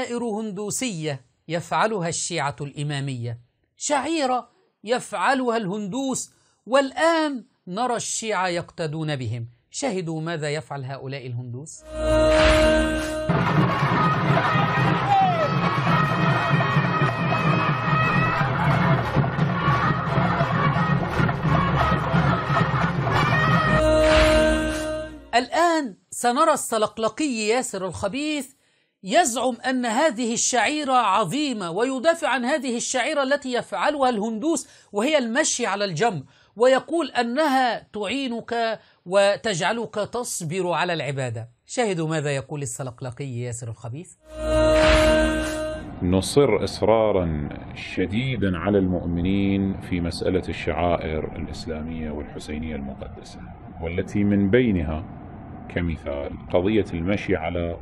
شعائر هندوسية يفعلها الشيعة الإمامية، شعيرة يفعلها الهندوس، والآن نرى الشيعة يقتدون بهم. شاهدوا ماذا يفعل هؤلاء الهندوس. الآن سنرى السلقلقي ياسر الخبيث يزعم أن هذه الشعيرة عظيمة، ويدافع عن هذه الشعيرة التي يفعلها الهندوس وهي المشي على الجمر، ويقول أنها تعينك وتجعلك تصبر على العبادة. شاهدوا ماذا يقول السلقلقي ياسر الخبيث. نصر إصرارا شديدا على المؤمنين في مسألة الشعائر الإسلامية والحسينية المقدسة، والتي من بينها كمثال قضية المشي على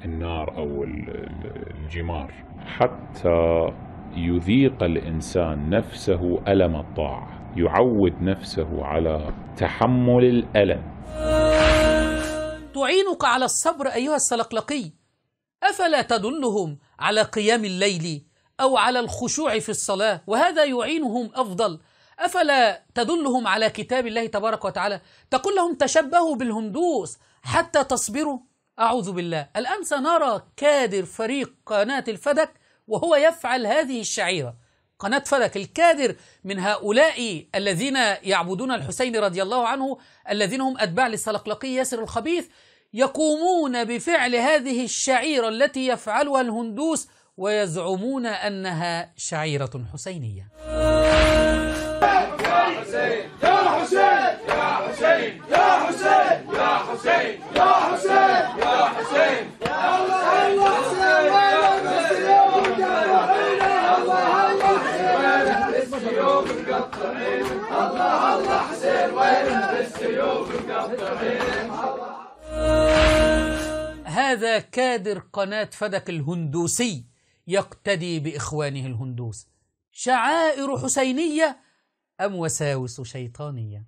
النار أو الجمار، حتى يذيق الإنسان نفسه ألم الطاعة، يعود نفسه على تحمل الألم. تعينك على الصبر أيها السلقلقي، أفلا تدلهم على قيام الليل أو على الخشوع في الصلاة وهذا يعينهم أفضل؟ أفلا تدلهم على كتاب الله تبارك وتعالى؟ تقول لهم تشبهوا بالهندوس حتى تصبروا؟ أعوذ بالله. الآن سنرى كادر فريق قناة الفدك وهو يفعل هذه الشعيرة. قناة فدك الكادر من هؤلاء الذين يعبدون الحسين رضي الله عنه، الذين هم أتباع للسلقلقي ياسر الخبيث، يقومون بفعل هذه الشعيرة التي يفعلها الهندوس ويزعمون أنها شعيرة حسينية. هذا كادر قناة فدك الهندوسي يقتدي بإخوانه الهندوس. شعائر حسينية أم وساوس شيطانية؟